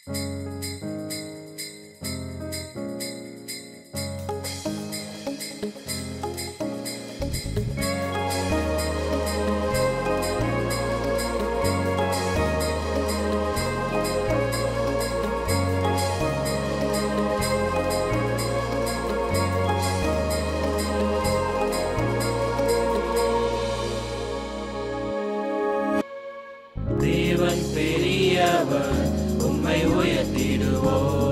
தேவன் பெரியவர், உம்மை உயர்த்திடுவோம்.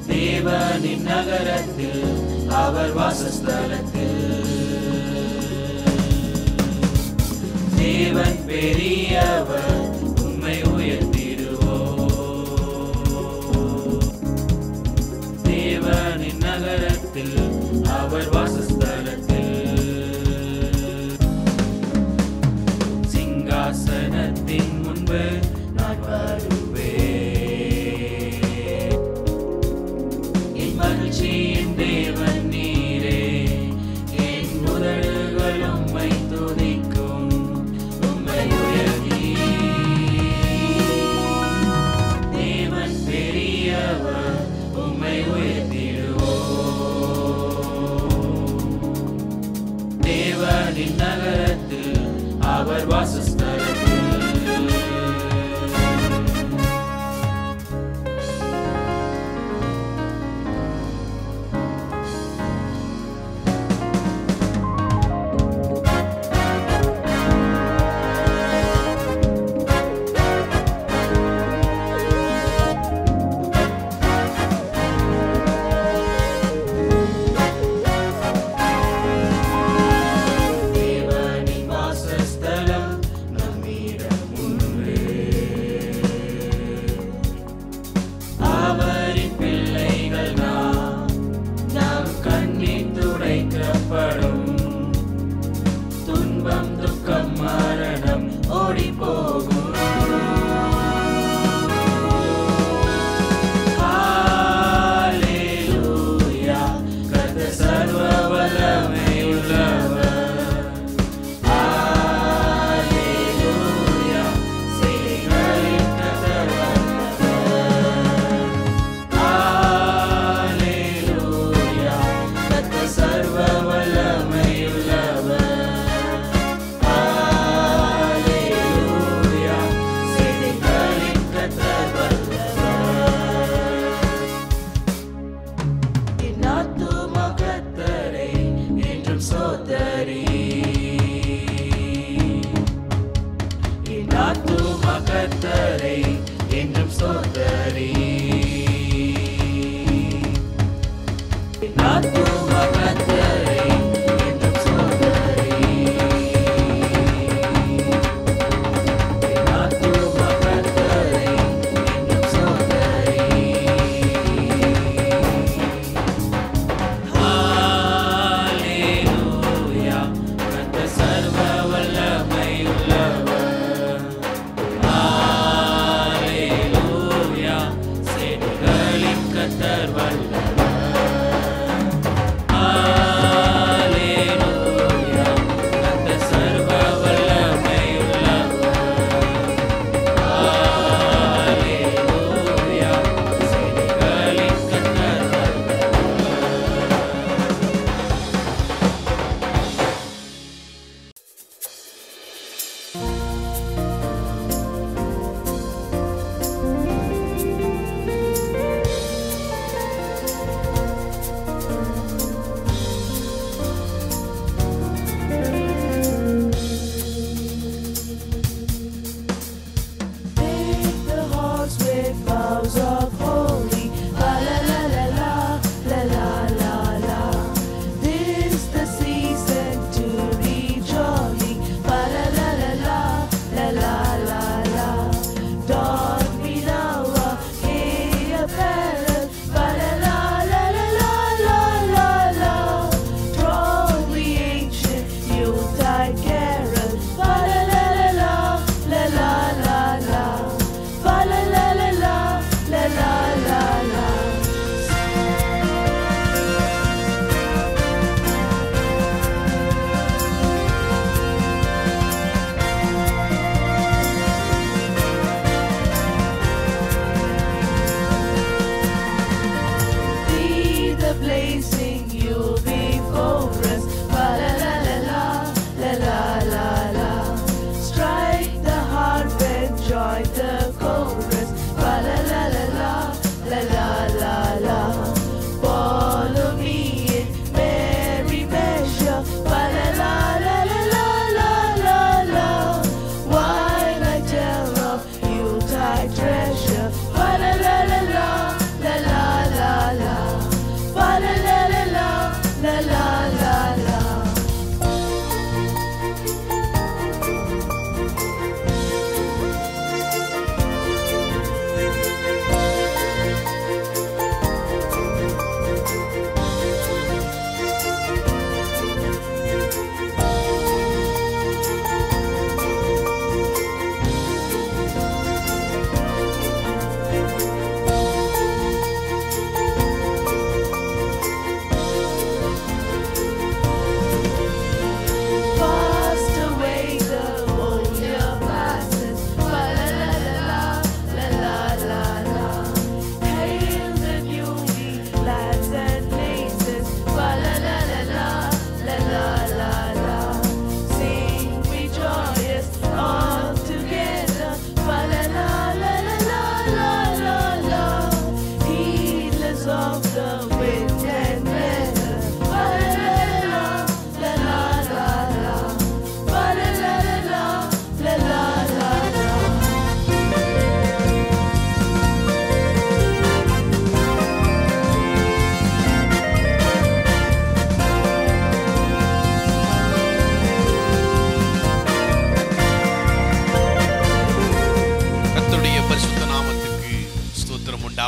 தேவனின் நகரத்தில், அவர் வாசஸ்தலத்தில். தேவன் பெரியவர், உம்மை உயர்த்திடுவோம். தேவனின் நகரத்தில், அவர் வாசஸ்தலத்தில். சிங்காசனத்தின் முன்பு நான் வருவேன். என் மகிழ்ச்சியின் தேவன் நீரே, என் உதடுகள் உம்மை துதிக்கும், உம்மை உயர்த்தி. தேவன் பெரியவர், உம்மை உயர்த்திடுவோம். தேவனின் நகரத்தில், அவர் வாசஸ்தலத்தில். தேவனின் வாசஸ்தலம் நம்மிடம் உண்டு. அவரின் பிள்ளைகள் நம் கண்ணீர் துடைக்கப்படும். துன்பம் துக்கம் மரணம் ஓடி போகும். ஹalleluya, கர்த்தர் சர்வ வல்லமையுள்ளவர். ஹalleluya, சேனைகளின் கர்த்தர் வல்லவர். ஹalleluya, கர்த்தர் சர்வ வல்லமையுள்ளவர். ஹalleluya, சேனைகளின் கர்த்தர் வல்லவர். என் ஆத்துமா கர்த்தரை என்றும் ஸ்தோத்தரி. என் ஆத்துமா கர்த்தரை என்றும் ஸ்தோத்தரி. என் ஆத்துமா கர்த்தரை என்றும் ஸ்தோத்தரி. என் ஆத்துமா கர்த்தரை என்றும் ஸ்தோத்தரி. ஹalleluya, கர்த்தர் சர்வ வல்லமையுள்ளவர். ஹalleluya, சேனைகளின்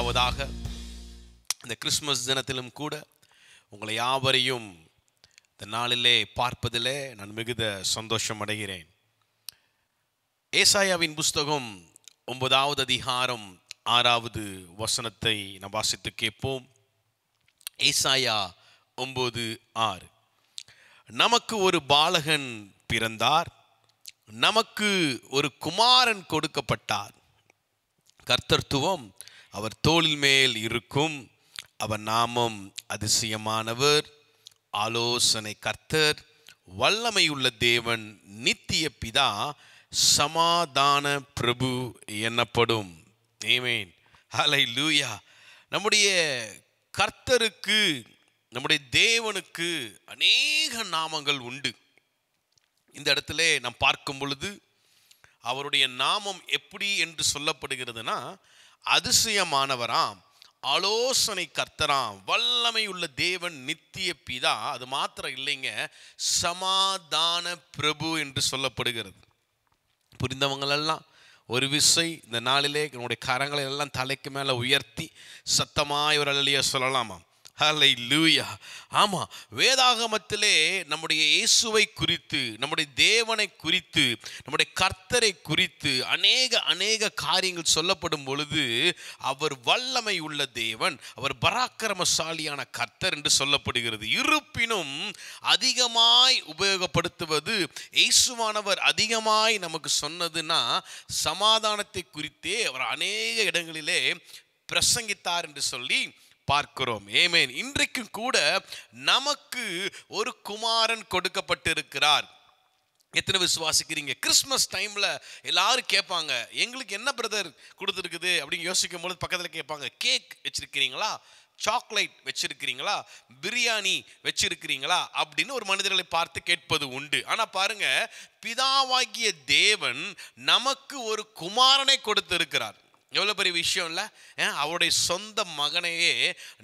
முதலாவதாக இந்த கிறிஸ்மஸ் தினத்திலும் கூட உங்களை யாவரையும் இந்த நாளிலே பார்ப்பதிலே நான் மிகுந்த சந்தோஷம் அடைகிறேன். ஏசாயாவின் புஸ்தகம் 9வது அதிகாரம் 6வது வசனத்தை நாம் வாசித்து கேட்போம். ஏசாயா 9:6. நமக்கு ஒரு பாலகன் பிறந்தார், நமக்கு ஒரு குமாரன் கொடுக்கப்பட்டார், கர்த்தத்துவம் அவர் தோளின் மேல் இருக்கும், அவர் நாமம் அதிசயமானவர், ஆலோசனை கர்த்தர், வல்லமையுள்ள தேவன், நித்திய பிதா, சமாதான பிரபு எனப்படும். ஆமென், ஹல்லேலூயா. நம்முடைய கர்த்தருக்கு, நம்முடைய தேவனுக்கு அநேக நாமங்கள் உண்டு. இந்த இடத்துல நாம் பார்க்கும் பொழுது அவருடைய நாமம் எப்படி என்று சொல்லப்படுகிறதுனா, அதிசயமானவராம், ஆலோசனை கர்த்தராம், வல்லமை உள்ள தேவன், நித்திய பிதா. அது மாத்திரம் இல்லைங்க, சமாதான பிரபு என்று சொல்லப்படுகிறது. புரிந்தவங்களெல்லாம் ஒரு விசை இந்த நாளிலே நம்முடைய கரங்களை எல்லாம் தலைக்கு மேலே உயர்த்தி சத்தமாய் ஒரு அல்லேலூயா சொல்லலாமா? ஹல்லேலூயா. ஆமாம், வேதாகமத்திலே நம்முடைய இயேசுவை குறித்து, நம்முடைய தேவனை குறித்து, நம்முடைய கர்த்தரை குறித்து அநேக காரியங்கள் சொல்லப்படும் பொழுது அவர் வல்லமை உள்ள தேவன், அவர் பராக்கிரமசாலியான கர்த்தர் என்று சொல்லப்படுகிறது. இருப்பினும் அதிகமாய் உபயோகப்படுத்துவது, இயேசுவானவர் அதிகமாய் நமக்கு சொன்னதுன்னா சமாதானத்தை குறித்தே அவர் அநேக இடங்களிலே பிரசங்கித்தார் என்று சொல்லி பார்க்கிறோம். ஆமென். இன்றைக்கும் கூட நமக்கு ஒரு குமாரன் கொடுக்கப்பட்டிருக்கிறார். எத்தனை விசுவாசிக்கிறீங்க? கிறிஸ்மஸ் டைம்ல எல்லாரும் கேட்பாங்க, எங்களுக்கு என்ன பிரதர் கொடுத்துருக்குது அப்படின்னு யோசிக்கும் பொழுது பக்கத்தில் கேட்பாங்க, கேக் வச்சிருக்கிறீங்களா, சாக்லேட் வச்சிருக்கிறீங்களா, பிரியாணி வச்சிருக்கிறீங்களா அப்படின்னு ஒரு மனிதர்களை பார்த்து கேட்பது உண்டு. ஆனா பாருங்க, பிதாவாகிய தேவன் நமக்கு ஒரு குமாரனை கொடுத்திருக்கிறார். எவ்வளோ பெரிய விஷயம் இல்லை? அவருடைய சொந்த மகனையே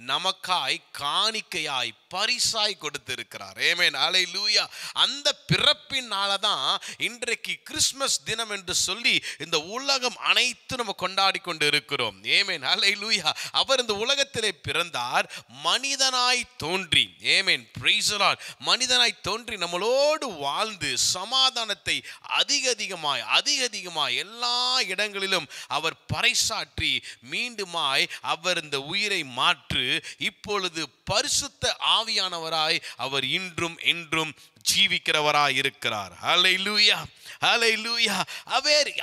நமக்காய் காணிக்கையாய் பரிசாய் கொடுத்திருக்கிறார். ஆமென், ஹல்லேலூயா. அந்த பிறப்பினால தான் இன்றைக்கு கிறிஸ்மஸ் தினம் என்று சொல்லி இந்த உலகம் அனைத்தும் நம்ம கொண்டாடி கொண்டு இருக்கிறோம். ஆமென், ஹல்லேலூயா. அவர் இந்த உலகத்திலே பிறந்தார், மனிதனாய் தோன்றி, ஆமென், பிரைஸ் தி லார்ட், மனிதனாய் தோன்றி நம்மளோடு வாழ்ந்து சமாதானத்தை அதிகமாய் எல்லா இடங்களிலும் அவர் பறைசாற்றி மீண்டுமாய் அவர் இந்த உயிரை மாற்று இப்பொழுது பரிசுத்த ஆவியானவராய் அவர் இன்றும் என்றும் ஜீவிக்கிறவராய் இருக்கிறார். ஹல்லேலூயா, ஹல்லேலூயா.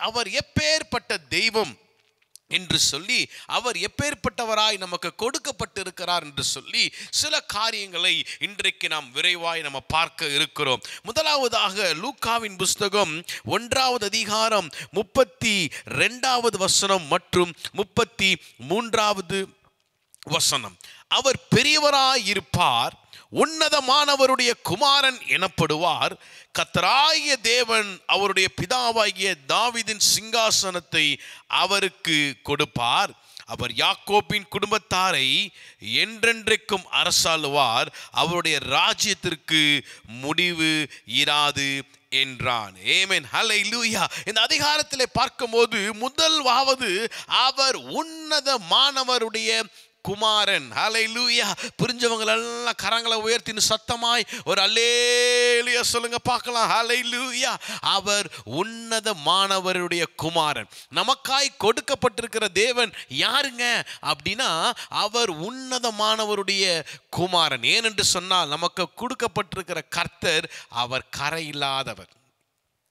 அவர் எப்பேற்பட்ட தெய்வம் என்று சொல்லி, அவர் எப்பேற்பட்டவராய் நமக்கு கொடுக்கப்பட்டிருக்கிறார் என்று சொல்லி சில காரியங்களை இன்றைக்கு நாம் விரைவாய் நம்ம பார்க்க இருக்கிறோம். முதலாவதாக லூக்காவின் புஸ்தகம் 1வது அதிகாரம் 32வது வசனம் மற்றும் 33வது வசனம். அவர் பெரியவராய் இருப்பார், உன்னதமானவருடைய குமாரன் எனப்படுவார், கர்த்தராகிய தேவன் அவருடைய பிதாவாகிய தாவீதின் சிங்காசனத்தை அவருக்கு கொடுப்பார், அவர் யாக்கோபின் குடும்பத்தாரை என்றென்றைக்கும் அரசாளுவார், அவருடைய ராஜ்யத்திற்கு முடிவு இராது என்றான். ஆமென், ஹல்லேலூயா. இந்த அதிகாரத்திலே பார்க்கும்போது முதலாவது அவர் உன்னதமானவருடைய குமாரன். ஹல்லேலூயா. புரிஞ்சவங்க எல்லாம் கரங்களை உயர்த்தின்னு சத்தமாய் ஒரு அல்லேலூயா சொல்லுங்க பார்க்கலாம். ஹல்லேலூயா. அவர் உன்னதமானவருடைய குமாரன். நமக்காய் கொடுக்கப்பட்டிருக்கிற தேவன் யாருங்க அப்படின்னா, அவர் உன்னதமானவருடைய குமாரன். ஏனென்று சொன்னால் நமக்கு கொடுக்கப்பட்டிருக்கிற கர்த்தர் அவர் கரையில்லாதவர்.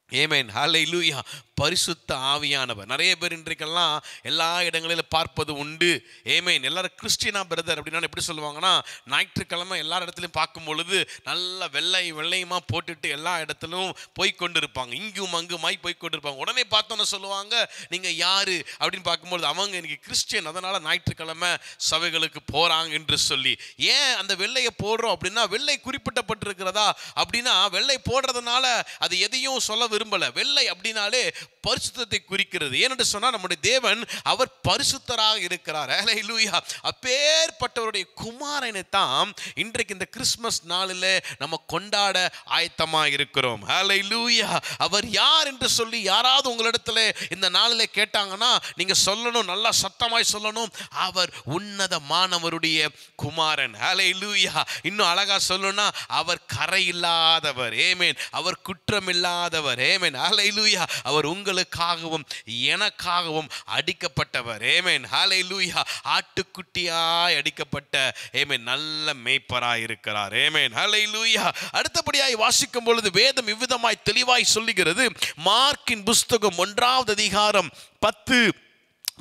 ஆமென், ஹல்லேலூயா. பரிசுத்த ஆவியானவர். நிறைய பேர் இன்றைக்கெல்லாம் எல்லா இடங்களிலும் பார்ப்பது உண்டு. ஆமென். எல்லாரும் கிறிஸ்டியனா பிரதர் அப்படின்னா எப்படி சொல்லுவாங்கன்னா, ஞாயிற்றுக்கிழமை எல்லா இடத்துலையும் பார்க்கும் பொழுது நல்ல வெள்ளையுமா போட்டுட்டு எல்லா இடத்துலையும் போய்கொண்டு இருப்பாங்க, இங்கும் அங்குமாய் போய்கொண்டு இருப்பாங்க. உடனே பார்த்தோன்னு சொல்லுவாங்க, நீங்கள் யாரு அப்படின்னு பார்க்கும்பொழுது அவங்க இன்னைக்கு கிறிஸ்டியன், அதனால ஞாயிற்றுக்கிழமை சபைகளுக்கு போகிறாங்க என்று சொல்லி. ஏன் அந்த வெள்ளையை போடுறோம் அப்படின்னா, வெள்ளை குறிப்பிட்டப்பட்டிருக்கிறதா அப்படின்னா, வெள்ளை போடுறதுனால அது எதையும் சொல்ல விரும்பல. வெள்ளை அப்படின்னாலே பரிசுத்தத்தை குறிக்கிறது. ஏனென்று சொன்னால் நம்முடைய தேவன் அவர் பரிசுத்தராக இருக்கிறார். ஹல்லேலூயா. அப்பேற்பட்டவருடைய குமாரனை தான் இன்றைக்கு இந்த கிறிஸ்மஸ் நாளில் நம்ம கொண்டாட ஆயத்தமாக இருக்கிறோம். ஹல்லேலூயா. அவர் யார் என்று சொல்லி யாராவது உங்களிடத்துல இந்த நாளில் கேட்டாங்கன்னா நீங்க சொல்லணும், நல்லா சத்தமாய் சொல்லணும், அவர் உன்னதமானவருடைய குமாரன். ஹல்லேலூயா. இன்னும் அழகா சொல்லணும்னா அவர் கரை இல்லாதவர். ஆமென். அவர் குற்றம் இல்லாதவர். ஆமென். ஹல்லேலூயா. அவர் உங்களுக்காகவும் எனக்காகவும் அடிக்கப்பட்டவர். ஆமென். ஹல்லேலூயா. ஆட்டுக்குட்டியாய் அடிக்கப்பட்ட ஆமென் நல்ல மேய்ப்பராய் இருக்கிறார். ஆமென். ஹல்லேலூயா. அடுத்தபடியாய் வாசிக்கும் பொழுது வேதம் இவ்விதமாய் தெளிவாய் சொல்லுகிறது. மார்க்கின் புஸ்தகம் 1வது அதிகாரம் 10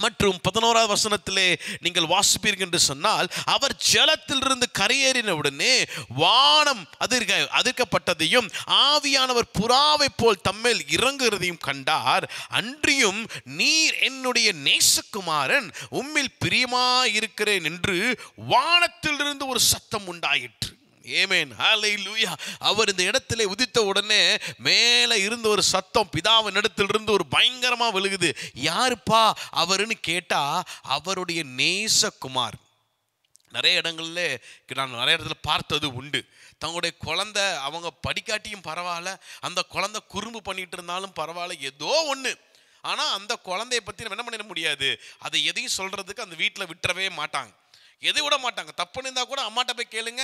மற்றும் 11வது வசனத்திலே நீங்கள் வாசிப்பீர்கள் என்று சொன்னால், அவர் ஜலத்திலிருந்து கரையேறின உடனே வானம் அதிர்க்கப்பட்டதையும் ஆவியானவர் புறாவை போல் தம்மேல் இறங்குகிறதையும் கண்டார். அன்றியும் நீர் என்னுடைய நேசகுமாரன், உம்மில் பிரியமாயிருக்கிறேன் என்று வானத்திலிருந்து ஒரு சத்தம் உண்டாயிற்று. ஆமென். ஹல்லேலூயா. அவர் இந்த இடத்திலே உதித்த உடனே மேலே இருந்த ஒரு சத்தம் பிதாவின் இடத்திலிருந்து ஒரு பயங்கரமா விழுகுது. யாருப்பா அவருன்னு கேட்டா அவருடைய நேசகுமார். நிறைய இடங்கள்ல நான் நிறைய இடத்துல பார்த்தது உண்டு. தங்களுடைய குழந்தை அவங்க படிக்காட்டியும் பரவாயில்ல, அந்த குழந்தை குறும்பு பண்ணிட்டு இருந்தாலும் பரவாயில்ல, ஏதோ ஒன்று, ஆனால் அந்த குழந்தைய பற்றி நம்ம என்ன பண்ணிட முடியாது, அதை எதையும் சொல்றதுக்கு அந்த வீட்டில் விட்டுறவே மாட்டாங்க, எதை விட மாட்டாங்க. தப்புன்னு இருந்தால் கூட அம்மாட்ட போய் கேளுங்க,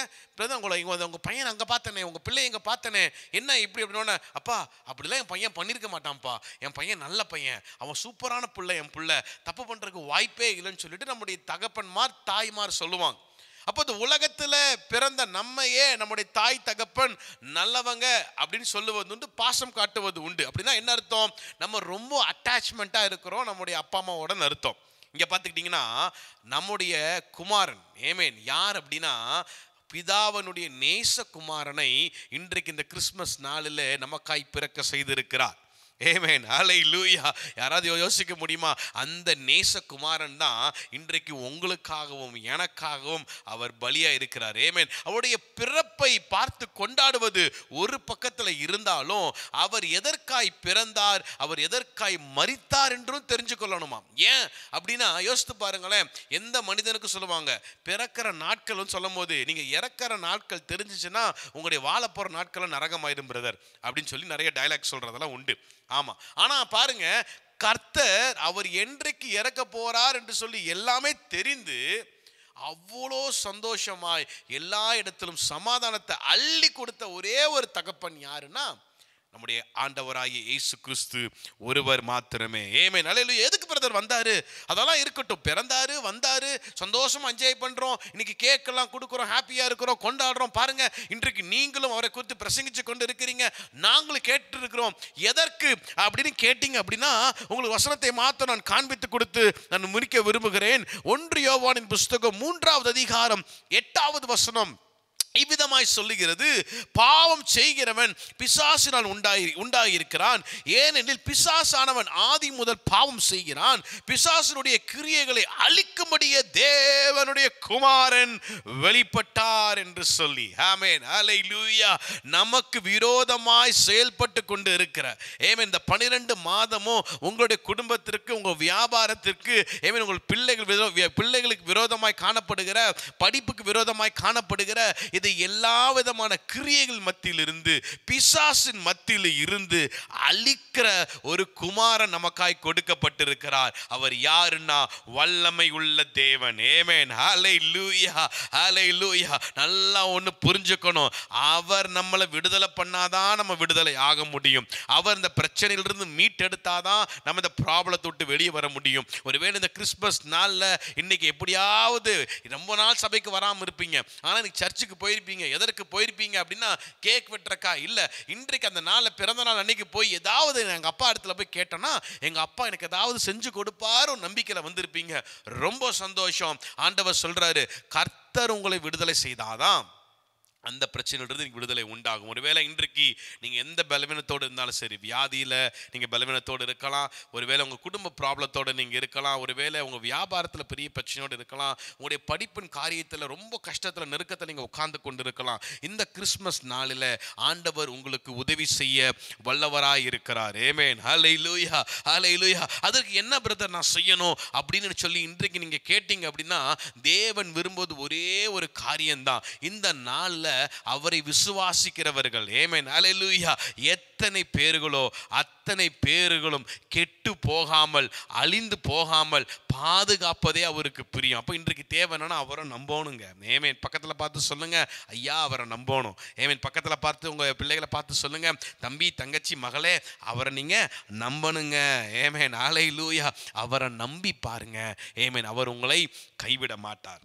உங்கள் பையன் அங்கே பார்த்தனே, உங்கள் பிள்ளை எங்கே பார்த்தனே, என்ன இப்படி அப்படின்னா, அப்பா அப்படிலாம் என் பையன் பண்ணியிருக்க மாட்டான்ப்பா, என் பையன் நல்ல பையன், அவன் சூப்பரான பிள்ளை, என் பிள்ளை தப்பு பண்ணுறதுக்கு வாய்ப்பே இல்லைன்னு சொல்லிட்டு நம்முடைய தகப்பன்மார் தாய்மார் சொல்லுவாங்க. அப்போ இந்த உலகத்தில் பிறந்த நம்மையே நம்முடைய தாய் தகப்பன் நல்லவங்க அப்படின்னு சொல்லுவது உண்டு, பாசம் காட்டுவது உண்டு. அப்படின்னா என்ன அர்த்தம்? நம்ம ரொம்ப அட்டாச்மெண்ட்டாக இருக்கிறோம் நம்முடைய அப்பா அம்மாவோட அர்த்தம். இங்கே பார்த்துக்கிட்டிங்கன்னா நம்முடைய குமாரன் ஆமென் யார் அப்படின்னா பிதாவனுடைய நேசகுமாரனை இன்றைக்கு இந்த கிறிஸ்மஸ் நாளில் நமக்காய் பிறக்க செய்திருக்கிறார். ஆமென். ஹல்லேலூயா. யாராவது யோசிக்க முடியுமா? அந்த நேசகுமாரன் தான் இன்றைக்கு உங்களுக்காகவும் எனக்காகவும் அவர் பலியா இருக்கிறார். ஆமென். அவருடைய பிறப்பை பார்த்து கொண்டாடுவது ஒரு பக்கத்தில் இருந்தாலும் அவர் எதற்காய் பிறந்தார், அவர் எதற்காய் மரித்தார் என்றும் தெரிஞ்சு கொள்ளணுமா. ஏன் அப்படின்னா யோசித்து பாருங்களேன், எந்த மனிதனுக்கு சொல்லுவாங்க பிறக்கிற நாட்கள் சொல்லும் போது நீங்க இறக்கிற நாட்கள் தெரிஞ்சிச்சுன்னா உங்களுடைய வாழ போற நாட்கள் நரகமாயிடும் பிரதர் அப்படின்னு சொல்லி நிறைய டயலாக் சொல்றதெல்லாம் உண்டு. ஆமா, ஆனா பாருங்க, கர்த்தர் அவர் என்றைக்கு இறக்க போறார் என்று சொல்லி எல்லாமே தெரிந்து அவ்வளோ சந்தோஷமாய் எல்லா இடத்திலும் சமாதானத்தை அள்ளி கொடுத்த ஒரே ஒரு தகப்பன் யாருன்னா நம்முடைய ஆண்டவராகிய இயேசு கிறிஸ்து ஒருவர் மாத்திரமே. ஆமென். ஹல்லேலூயா. எதுக்கு பிரதர் வந்தாரு? அதெல்லாம் இருக்கட்டும், பிறந்தாரு, வந்தாரு, சந்தோஷமா என்ஜாய் பண்றோம், இன்னைக்கு கேக் எல்லாம் கொடுக்குறோம், ஹாப்பியா இருக்கிறோம், கொண்டாடுறோம். பாருங்க, இன்றைக்கு நீங்களும் அவரை குறித்து பிரசங்கிச்சு கொண்டு இருக்கிறீங்க, நாங்களும் கேட்டு இருக்கிறோம். எதற்கு அப்படின்னு கேட்டீங்க அப்படின்னா உங்களுக்கு வசனத்தை மாத்த நான் காண்பித்து கொடுத்து நான் முடிக்க விரும்புகிறேன். 1 யோவானின் புஸ்தகம் 3வது அதிகாரம் 8வது வசனம் இவ்விதமாய் சொல்லுகிறது. பாவம் செய்கிறவன் பிசாசினால் உண்டாயிருக்கிறான், ஏனெனில் பிசாசானவன் ஆதி முதல் பாவம் செய்கிறான், பிசாசினுடைய கிரியைகளை அழிக்கும்படியே தேவனுடைய குமாரன் வெளிப்பட்டார் என்று சொல்லி. ஆமென். ஹல்லேலூயா. நமக்கு விரோதமாய் செயல்பட்டு கொண்டு இருக்கிற ஆமென் இந்த 12 மாதமும் உங்களுடைய குடும்பத்திற்கு, உங்கள் வியாபாரத்திற்கு, ஆமென் உங்கள் பிள்ளைகளுக்கு விரோதமாய் காணப்படுகிற, படிப்புக்கு விரோதமாய் காணப்படுகிற எல்லா விதமான கிரியைகள் மத்தியில் இருந்து, பிசாசின் மத்தியில் இருந்து அழிக்கிற ஒரு குமாரன் நமக்காய் கொடுக்கப்பட்டிருக்கிறார். அவர் யாருன்னா வல்லமை உள்ள தேவன். ஆமென். ஹல்லேலூயா. ஹல்லேலூயா. நல்லா ஒன்று புரிஞ்சுக்கணும், அவர் நம்மளை விடுதலை பண்ணாதான் நம்ம விடுதலை ஆக முடியும். அவர் இந்த பிரச்சனையிலிருந்து மீட்டெடுத்தாதான் நம்ம இந்த ப்ராப்ளத்தை விட்டு வெளியே வர முடியும். ஒருவேளை இந்த கிறிஸ்மஸ் நாளில் இன்னைக்கு எப்படியாவது ரொம்ப நாள் சபைக்கு வராமல் இருப்பீங்க, ஆனால் இன்னைக்கு சர்ச்சுக்கு போயிருப்பீங்க. எதற்கு போயிருப்பீங்க அப்படின்னா கேக் வெட்டுறக்கா இல்ல, இன்றைக்கு அந்த நாள் பிறந்த நாள் அன்னைக்கு போய் ஏதாவது எங்க அப்பா இடத்துல போய் கேட்டோன்னா எங்க அப்பா எனக்கு ஏதாவது செஞ்சு கொடுப்பாரு நம்பிக்கையில வந்திருப்பீங்க. ரொம்ப சந்தோஷம். ஆண்டவர் சொல்றாரு, கர்த்தர் உங்களை விடுதலை செய்தாதான் அந்த பிரச்சனையிலிருந்து நீங்கள் விடுதலை உண்டாகும். ஒருவேளை இன்றைக்கு நீங்கள் எந்த பலவீனத்தோடு இருந்தாலும் சரி, வியாதியில் நீங்கள் பலவீனத்தோடு இருக்கலாம், ஒருவேளை உங்கள் குடும்ப ப்ராப்ளத்தோடு நீங்கள் இருக்கலாம், ஒருவேளை உங்கள் வியாபாரத்தில் பெரிய பிரச்சனையோடு இருக்கலாம், உங்களுடைய படிப்பின் காரியத்தில் ரொம்ப கஷ்டத்தில் நெருக்கத்தில் நீங்கள் உட்கார்ந்து கொண்டு இருக்கலாம். இந்த கிறிஸ்மஸ் நாளில் ஆண்டவர் உங்களுக்கு உதவி செய்ய வல்லவராய் இருக்கிறார். ஆமென். ஹல்லேலூயா, ஹல்லேலூயா. அதற்கு என்ன பிரதர் நான் செய்யணும் அப்படின்னு சொல்லி இன்றைக்கு நீங்கள் கேட்டீங்க அப்படின்னா, தேவன் விரும்புவது ஒரே ஒரு காரியம்தான். இந்த நாளில் அவரை விசுவாசிக்கிறவர்கள், ஆமென், ஹல்லேலூயா, எத்தனை பேர்களோ அத்தனை பேர்களும் கெட்டு போகாமல் அழிந்து போகாமல் பாதுகாப்பதே அவருக்கு பிரியம். அப்போ இன்றைக்கு தேவை என்னன்னா அவரை நம்பணுங்க. ஆமென். பக்கத்தில் பார்த்து சொல்லுங்க, ஐயா அவரை நம்பணும். ஆமென். பக்கத்தில் பார்த்து உங்க பிள்ளைகளை பார்த்து சொல்லுங்க, தம்பி தங்கச்சி மகளே அவரை நீங்க நம்பணுங்க. ஆமென், ஹல்லேலூயா. அவரை நம்பி பாருங்க. ஆமென். அவர் உங்களை கைவிட மாட்டார்.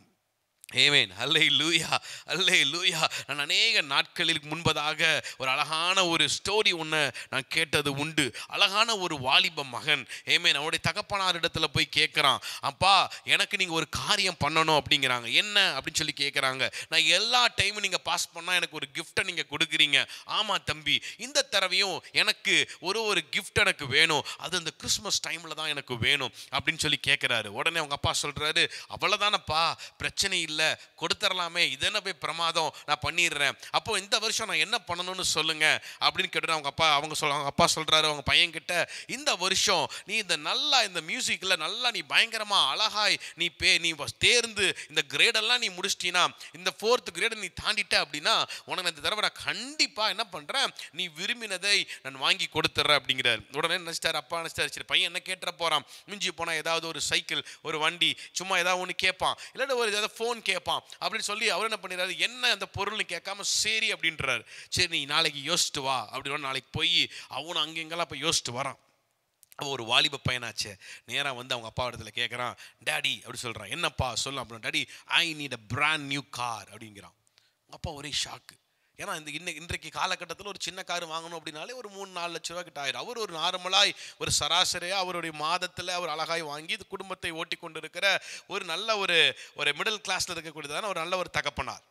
ஆமென், ஹல்லேலூயா, ஹல்லேலூயா. நான் அநேக நாட்களில் முன்பதாக ஒரு அழகான ஒரு ஸ்டோரி ஒன்று நான் கேட்டது உண்டு. அழகான ஒரு வாலிப மகன், ஆமென், அவனுடைய தகப்பனார் இடத்துல போய் கேட்குறான், அப்பா எனக்கு நீங்கள் ஒரு காரியம் பண்ணணும் அப்படிங்கிறாங்க. என்ன அப்படின்னு சொல்லி கேட்குறாங்க. நான் எல்லா டைமும் நீங்கள் பாஸ் பண்ணால் எனக்கு ஒரு கிஃப்டை நீங்கள் கொடுக்குறீங்க. ஆமாம் தம்பி, இந்த தடவையும் எனக்கு ஒரு கிஃப்ட் எனக்கு வேணும், அது இந்த கிறிஸ்மஸ் டைமில் தான் எனக்கு வேணும் அப்படின்னு சொல்லி கேட்குறாரு. உடனே அவங்க அப்பா சொல்கிறாரு, அவ்வளோதானப்பா, பிரச்சனை இல்லை, கொடுத்துடலாமே, இது என்ன போய் பிரமாதம், நான் பண்ணிடுறேன். அப்போ இந்த வருஷம் நான் என்ன பண்ணணும்னு சொல்லுங்க அப்படின்னு கேட்டு அவங்க அப்பா சொல்றாரு அவங்க பையன் கிட்ட, இந்த வருஷம் நீ இந்த நல்லா இந்த மியூசிக்ல நல்லா நீ பயங்கரமா அழகாய் நீ தேர்ந்து இந்த கிரேடெல்லாம் நீ முடிச்சிட்டீனா, இந்த 4th கிரேடை நீ தாண்டிட்ட அப்படின்னா உனக்கு இந்த தடவை நான் கண்டிப்பா என்ன பண்றேன், நீ விரும்பினதை நான் வாங்கி கொடுத்துட்றேன் அப்படிங்கிறார். உடனே நினைச்சிட்டார் அப்பா, நினைச்சிட்டாரு சரி பையன் என்ன கேட்டுற போறான், மிஞ்சி போனா ஏதாவது ஒரு சைக்கிள் ஒரு வண்டி சும்மா ஏதாவது ஒன்று கேட்பான், இல்லாட்ட ஒரு ஏதாவது ஃபோன் கேட்பான் அப்படின்னு சொல்லி அவர் என்ன பண்ணிடுறாரு, என்ன அந்த பொருள்னு கேட்காம சரி அப்படின்றாரு. சரி நீ நாளைக்கு யோசிச்சுட்டு வா அப்படின்னு நாளைக்கு போய் அவனும் அங்கெங்கெல்லாம் போய் யோசிச்சுட்டு வரான். அவன் ஒரு வாலிப பையனாச்சு. நேராக வந்து அவங்க அப்பா இடத்துல கேட்குறான், டேடி அப்படி சொல்கிறான். என்னப்பா சொல்ல அப்படின்னா, daddy I need a brand new car அப்படிங்கிறான். அவங்க அப்பா ஒரே ஷாக்கு. ஏன்னா இன்றைக்கு காலகட்டத்தில் ஒரு சின்ன கார் வாங்கணும் அப்படின்னாலே ஒரு 3-4 லட்ச ரூபா கிட்ட ஆயிரும். அவர் ஒரு நார்மலாய் ஒரு சராசரியாக அவருடைய மாதத்தில் அவர் அழகாய் வாங்கி இது குடும்பத்தை ஓட்டி கொண்டு இருக்கிற ஒரு நல்ல ஒரு மிடில் கிளாஸில் இருக்கக்கூடியதான ஒரு நல்ல ஒரு தகப்பனார்.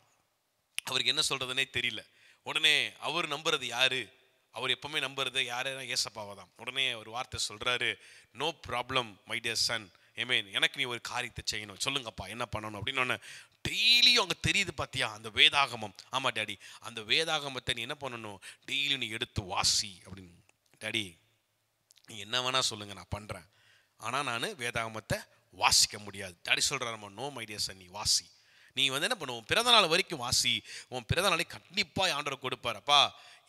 அவருக்கு என்ன சொல்கிறதுனே தெரியல. உடனே அவர் நம்புறது யாரு, அவர் எப்பவுமே நம்புறது யாருன்னா ஏசப்பாவை தான். உடனே ஒரு வார்த்தை சொல்கிறாரு, no problem my dear son, amen, எனக்கு நீ ஒரு காரியத்தை செய்யணும், சொல்லுங்கப்பா என்ன பண்ணணும் அப்படின்னு. டெய்லியும் அங்கே தெரியுது பார்த்தியா அந்த வேதாகமம். ஆமாம் டேடி, அந்த வேதாகமத்தை நீ என்ன பண்ணணும், டெய்லியும் நீ எடுத்து வாசி அப்படின்னு. டேடி நீ என்ன வேணா சொல்லுங்க நான் பண்ணுறேன், ஆனால் நான் வேதாகமத்தை வாசிக்க முடியாது. டேடி சொல்கிறாரம்மா, நோ மை டியர் சன், நீ வாசி, நீ வந்து என்ன பண்ணுவோம் பிறந்த நாள் வரைக்கும் வாசி, உன் பிறந்த நாளை கண்டிப்பாக ஆண்டவர் கொடுப்பாரப்பா.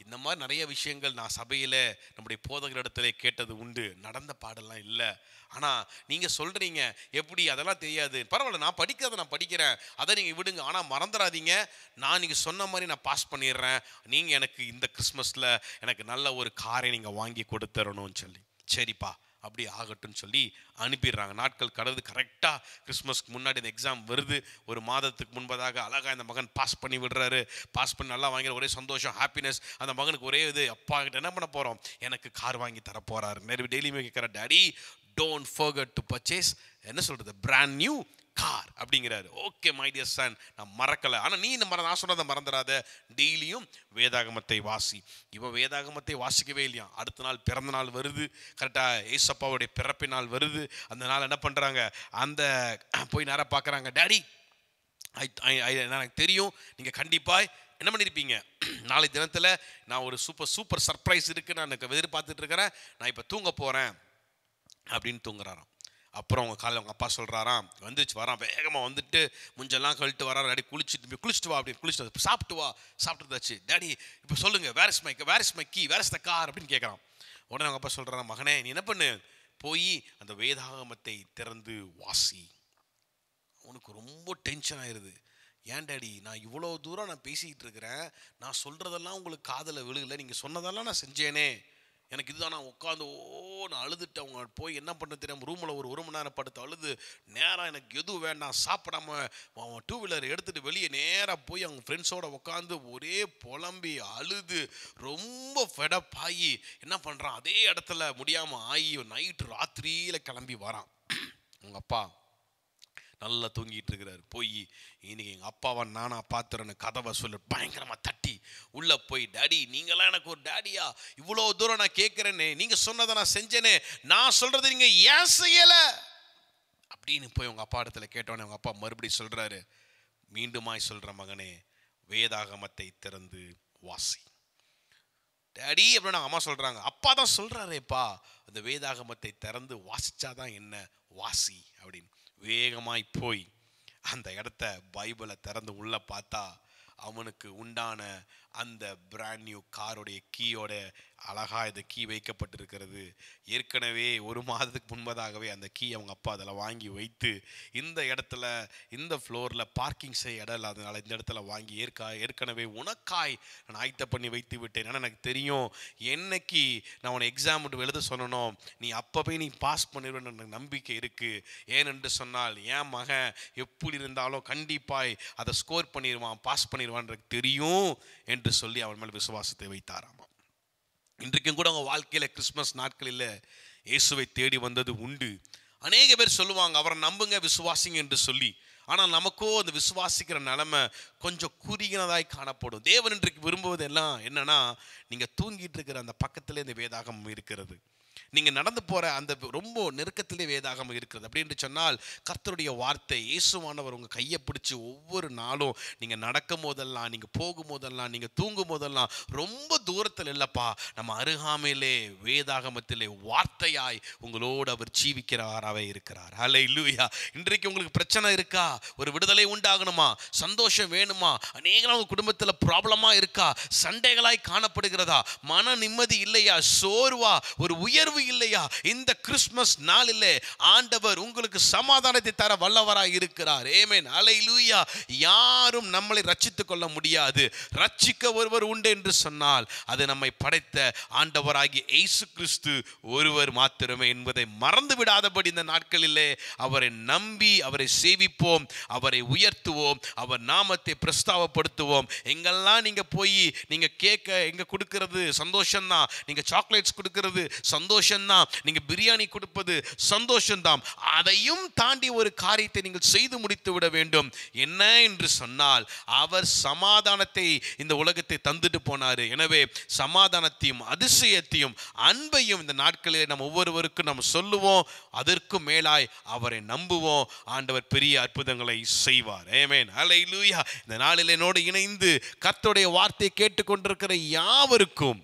இந்த மாதிரி நிறைய விஷயங்கள் நான் சபையில் நம்முடைய போதகர் இடத்துல கேட்டது உண்டு, நடந்த பாடெல்லாம் இல்லை. ஆனால் நீங்கள் சொல்கிறீங்க எப்படி அதெல்லாம் தெரியாது, பரவாயில்ல நான் படிக்கிறத நான் படிக்கிறேன், அதை நீங்கள் விடுங்க, ஆனால் மறந்துடாதீங்க நான் நீங்கள் சொன்ன மாதிரி நான் பாஸ் பண்ணிடுறேன், நீங்கள் எனக்கு இந்த கிறிஸ்மஸில் எனக்கு நல்ல ஒரு காரை நீங்கள் வாங்கி கொடுத்துடணும்னு சொல்லி. சரிப்பா அப்படி ஆகட்டும்னு சொல்லி அனுப்பிடுறாங்க. நாட்கள் கடவுது. கரெக்டாக கிறிஸ்மஸ்க்கு முன்னாடி இந்த எக்ஸாம் வருது. ஒரு மாதத்துக்கு முன்பதாக அழகாக இந்த மகன் பாஸ் பண்ணி விடுறாரு. பாஸ் பண்ணி நல்லா வாங்கிற ஒரே சந்தோஷம், ஹாப்பினஸ். அந்த மகனுக்கு ஒரே இது, அப்பா கிட்ட என்ன பண்ண போகிறோம், எனக்கு கார் வாங்கி தர போகிறாரு. நிறைய டெய்லியுமே கேட்குற, daddy don't forget to purchase என்ன சொல்கிறது பிராண்ட் நியூ கார் அப்படிங்கிறாரு. ஓகே மை டியர் சன், நான் மறக்கலை, ஆனால் நீ இந்த நான் சொன்னதை மறந்துடாத, டெய்லியும் வேதாகமத்தை வாசி. இவன் வேதாகமத்தை வாசிக்கவே இல்லையா. அடுத்த நாள் பிறந்த நாள் வருது, கரெக்டாக ஏசப்பாவுடைய பிறப்பு நாள் வருது. அந்த நாள் என்ன பண்ணுறாங்க, அந்த போய் நேராக பார்க்குறாங்க, டேடி எனக்கு தெரியும் நீங்கள் கண்டிப்பாக என்ன பண்ணியிருப்பீங்க, நாளை தினத்தில் நான் ஒரு சூப்பர் சர்ப்ரைஸ் இருக்குது, நான் எதிர்பார்த்துட்டு இருக்கிறேன், நான் இப்போ தூங்க போகிறேன் அப்படின்னு தூங்குறாராம். அப்புறம் அவங்க காலையில் அவங்க அப்பா சொல்கிறாராம், வந்துச்சு வரான், வேகமாக வந்துட்டு முஞ்செல்லாம் கழிட்டு வரான், டேடி குளிச்சுட்டு வா அப்படின்னு குளிச்சுட்டு சாப்பிட்டுதாச்சு. டேடி இப்போ சொல்லுங்கள், where is my key, where is the car அப்படின்னு கேட்குறான். உடனே அவங்க அப்பா சொல்கிறான், மகனே நீ என்ன பண்ணு, போய் அந்த வேதாகமத்தை திறந்து வாசி. அவனுக்கு ரொம்ப டென்ஷன் ஆயிடுது. ஏன் டேடி நான் இவ்வளோ தூரம் நான் பேசிக்கிட்டு இருக்கிறேன், நான் சொல்கிறதெல்லாம் உங்களுக்கு காதில் விழுகலை, நீங்கள் சொன்னதெல்லாம் நான் செஞ்சேனே, எனக்கு இதுதான், நான் உட்காந்து நான் அழுதுட்டு அவங்க போய் என்ன பண்ண தெரியாமல் ரூமில் ஒரு மணி நேரம் படுத்து அழுது, நேராக எனக்கு எதுவும் வேண்டாம் சாப்பிடாம அவன் 2 வீலர் எடுத்துகிட்டு வெளியே நேராக போய் அவங்க ஃப்ரெண்ட்ஸோடு உட்காந்து ஒரே புலம்பி அழுது ரொம்ப ஃபெடப் ஆகி என்ன பண்ணுறான், அதே இடத்துல முடியாமல் ஆகி நைட்டு ராத்திரியில் கிளம்பி வரான். உங்கள் அப்பா நல்லா தூங்கிட்டு இருக்கிறாரு. போய் இன்னைக்கு எங்கள் அப்பாவை நானா பார்த்துறேன்னு கதவை சொல்ல பயங்கரமாக தட்டி உள்ளே போய், டாடி நீங்களாம் எனக்கு ஒரு டாடியா, இவ்வளோ தூரம் நான் கேட்குறேனே, நீங்கள் சொன்னதை நான் செஞ்சேனே, நான் சொல்கிறது நீங்கள் ஏன் செய்யலை அப்படின்னு போய் உங்கள் அப்பா இடத்துல கேட்டோன்னே உங்கள் அப்பா மறுபடியும் சொல்கிறாரு, மீண்டுமாய் சொல்கிற மகனே, வேதாகமத்தை திறந்து வாசி. டாடி அப்படின்னு அம்மா சொல்கிறாங்க. அப்பா தான் சொல்கிறாரேப்பா, அந்த வேதாகமத்தை திறந்து வாசிச்சாதான் என்ன, வாசி அப்படின்னு. வேகமாய் போய் அந்த இடத்த பைபிளை திறந்து உள்ள பார்த்தா அவனுக்கு உண்டான அந்த பிராண்ட் நியூ காரோடைய கீயோட அழகா இந்த கீ வைக்கப்பட்டிருக்கிறது. ஏற்கனவே 1 மாதத்துக்கு முன்பதாகவே அந்த கீ அவங்க அப்பா அதில் வாங்கி வைத்து, இந்த இடத்துல இந்த ஃப்ளோரில் பார்க்கிங் செய்ய இடம் இல்லாதனால இந்த இடத்துல வாங்கி ஏற்கனவே உனக்காய் நான் ஆயத்த பண்ணி வைத்து விட்டேன். ஏன்னா எனக்கு தெரியும், என்னைக்கு நான் உன்னை எக்ஸாம் எழுத சொல்லணும், நீ அப்போவே நீ பாஸ் பண்ணிடுவேன்னு எனக்கு நம்பிக்கை இருக்குது. ஏனென்று சொன்னால் என் மகன் எப்படி இருந்தாலும் கண்டிப்பாய் அதை ஸ்கோர் பண்ணிடுவான், பாஸ் பண்ணிடுவான் தெரியும் என்று சொல்லி அவன் மேல் விசுவாசத்தை வைத்தாராமா. இன்றைக்கும் கூட அவங்க வாழ்க்கையில் கிறிஸ்மஸ் நாட்களில் இயேசுவை தேடி வந்தது உண்டு. அநேக பேர் சொல்லுவாங்க அவரை நம்புங்க, விசுவாசிங்க என்று சொல்லி. ஆனால் நமக்கோ அந்த விசுவாசிக்கிற நிலைமை கொஞ்சம் குறுகினதாய் காணப்படும். தேவன் இன்றைக்கு விரும்புவது எல்லாம் என்னன்னா, நீங்கள் தூங்கிட்டு இருக்கிற அந்த பக்கத்திலே இந்த வேதாகமம் இருக்கிறது, நீங்கள் நடந்து போகிற அந்த ரொம்ப நெருக்கத்திலே வேதாகமம் இருக்கிறது அப்படின்னு சொன்னால், கர்த்தருடைய வார்த்தை இயேசுவானவர் உங்கள் கையை பிடிச்சி ஒவ்வொரு நாளும் நீங்கள் நடக்கும் போதெல்லாம், நீங்கள் போகும் போதெல்லாம், நீங்கள் தூங்கும் போதெல்லாம், ரொம்ப தூரத்தில் இல்லைப்பா, நம்ம அருகாமையிலே வேதாகமத்திலே வார்த்தையாய் உங்களோடு அவர் ஜீவிக்கிறாராகவே இருக்கிறார். ஹல்லேலூயா. இன்றைக்கு உங்களுக்கு பிரச்சனை இருக்கா, ஒரு விடுதலை உண்டாகணுமா, சந்தோஷம் வேணுமா, அநேக உங்கள் குடும்பத்தில் ப்ராப்ளமாக இருக்கா, சண்டைகளாய் காணப்படுகிறதா, மன நிம்மதி இல்லையா, சோர்வா, ஒரு உயர்வு இல்லையா, இந்த கிறிஸ்மஸ் நாளிலே ஆண்டவர் உங்களுக்கு சமாதானத்தை தர வல்லவராய் இருக்கிறார். ஆமென். ஹல்லேலூயா. யாரும் நம்மளை ரட்சித்துக் கொள்ள முடியாது. ரட்சிக்க ஒருவர் உண்டு என்று சொன்னால் அது நம்மை படைத்த ஆண்டவராகிய இயேசு கிறிஸ்து ஒருவர் மாத்திரமே என்பதை மறந்து விடாதபடி இந்த நாட்களிலே அவரை நம்பி அவரை சேவிப்போம், அவரை உயர்த்துவோம், அவர் நாமத்தை பிரஸ்தாவப்படுத்துவோம். எங்கெல்லாம் நீங்க போய் நீங்க கேட்க எங்க கொடுக்கிறது சந்தோஷம்தான், நீங்க சாக்லேட்ஸ் கொடுக்கிறது சந்தோஷம்தான், நீங்க பிரியாணி கொடுப்பது சந்தோஷம்தான், அதையும் தாண்டி ஒரு காரியத்தை நீங்கள் செய்து முடித்து விட வேண்டும். என்ன என்று சொன்னால், அவர் சமாதானத்தை இந்த உலகத்தை தந்துட்டு போனாரு. எனவே சமாதானத்தையும் அதிசயத்தையும் அன்பையும் இந்த நாட்களில் நம்ம ஒவ்வொருவருக்கும் நம்ம சொல்லுவோம். அதற்கு மேலாய் அவரை நம்புவோம். ஆண்டவர் பெரிய அற்புதங்களை செய்வார். ஆமென். ஹல்லேலூயா. இந்த நாளில் என்னோடு இணைந்து கர்த்தருடைய வார்த்தையை கேட்டுக்கொண்டிருக்கிற யாவருக்கும்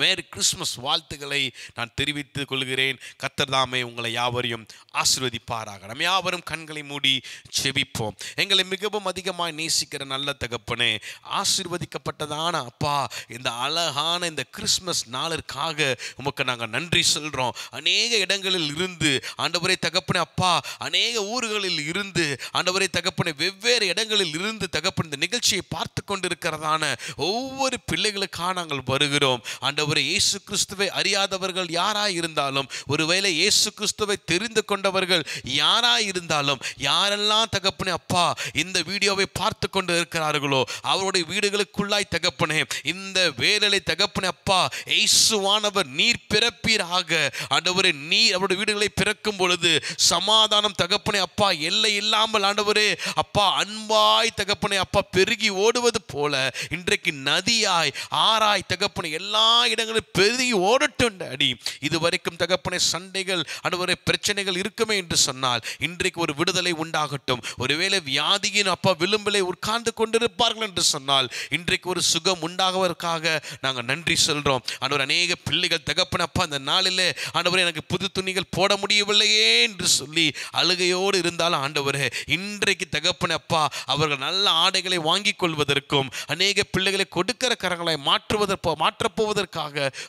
மேரி கிறிஸ்மஸ் வாழ்த்துக்களை நான் தெரிவித்துக் கொள்கிறேன். கர்த்தர் தாமே உங்களை யாவரையும் ஆசீர்வதிப்பாராக. நம்ம யாவரும் கண்களை மூடி செபிப்போம். எங்களை மிகவும் அதிகமாக நேசிக்கிற நல்ல தகப்பனே, ஆசீர்வதிக்கப்பட்டதான அப்பா, இந்த அழகான இந்த கிறிஸ்மஸ் நாளிற்காக உமக்கு நாங்கள் நன்றி சொல்கிறோம். அநேக இடங்களில் இருந்து ஆண்டவரே தகப்பனே அப்பா, அநேக ஊர்களில் இருந்து ஆண்டவரே தகப்பனே, வெவ்வேறு இடங்களில் இருந்து தகப்பன் இந்த நிகழ்ச்சியை பார்த்து கொண்டிருக்கிறதான ஒவ்வொரு பிள்ளைகளுக்காக நாங்கள் வருகிறோம். ஆண்டவரே, இயேசு கிறிஸ்துவை அறியாதவர்கள் யாராய் இருந்தாலும், ஒருவேளை இயேசு கிறிஸ்துவை தெரிந்து கொண்டவர்கள் யாராய் இருந்தாலும், யாரெல்லாம் தகப்பனே அப்பா இந்த வீடியோவை பார்த்து கொண்டு இருக்கிறார்களோ அவருடைய வீடுகளுக்குள்ளாய் தகப்பனே இந்த வேலையை தகப்பனே அப்பா இயேசுவானவர் நீர் பிறப்பீராக. ஆண்டவரே, நீர் அவருடைய வீடுகளை பிறக்கும் பொழுது சமாதானம் தகப்பனே அப்பா எல்லை இல்லாமல் ஆண்டவரே அப்பா அன்பாய் தகப்பனே அப்பா பெருகி ஓடுவது போல இன்றைக்கு நதியாய் ஆராய் தகப்பனே எல்லா இடங்களில் பெருகி ஓடட்டும் டாடி. இதுவரைக்கும் தகப்பனே சண்டைகள் ஆண்டவரே பிரச்சனைகள் இருக்குமே என்று சொன்னால் இன்றைக்கு ஒரு விடுதலை உண்டாகட்டும். ஒருவேளை வியாதியின் அப்பா விளிம்பிலே உட்கார்ந்து கொண்டிருப்பார்கள் என்று சொன்னால் இன்றைக்கு ஒரு சுகம் உண்டாகுவதற்காக நாங்கள் நன்றி சொல்றோம். ஆண்டவர், அநேக பிள்ளைகள் தகப்பனே அப்பா இந்த நாளிலே ஆண்டவரே எனக்கு புது துணிகள் போட முடியவில்லையே என்று சொல்லி அழுகையோடு இருந்தாலும் ஆண்டவரே இன்றைக்கு தகப்பனே அப்பா அவர்கள் நல்ல ஆடைகளை வாங்கிக் கொள்வதற்கும் அநேக பிள்ளைகளை கொடுக்கிற கரங்களை மாற்றப்போவதற்காக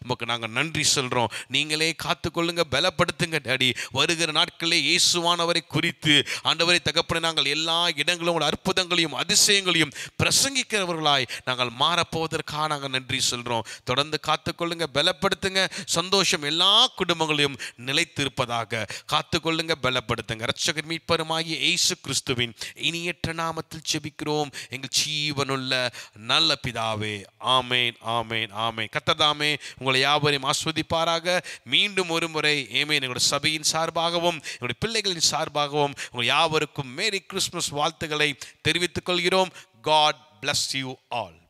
உமக்கு நாங்கள் நன்றி சொல்றோம். நீங்களே காத்துக்கொள்ளுங்க, பலப்படுத்துங்க டாடி. வருகிற நாட்களிலே இயேசுவானவரை குறித்து ஆண்டவரை தகப்பனே நாங்கள் எல்லா இடங்களும் அற்புதங்களையும் அதிசயங்களையும் பிரசங்கிக்கிறவர்களாய் நாங்கள் மாறப்போவதற்காக நாங்கள் நன்றி சொல்றோம். தொடர்ந்து காத்துக்கொள்ளுங்க, பலப்படுத்துங்க. சந்தோஷம் எல்லா குடும்பங்களையும் நிலைத்திருப்பதாக காத்துக்கொள்ளுங்க, பலப்படுத்துங்க. இரட்சகர் மீட்பருமாகிய இயேசு கிறிஸ்துவின் இனியற்ற நாமத்தில் ஜெபிக்கிறோம் எங்கள் ஜீவனுள்ள நல்ல பிதாவே. ஆமேன், ஆமேன், ஆமேன். கர்த்தர் தாமே உங்களை யாவரையும் ஆஸ்வதிப்பாராக. மீண்டும் ஒரு முறை எங்களுடைய சபையின் சார்பாகவும் எங்களுடைய பிள்ளைகளின் சார்பாகவும் உங்கள் யாவருக்கும் மேரி கிறிஸ்துமஸ் வாழ்த்துக்களை தெரிவித்துக் கொள்கிறோம். God bless you all.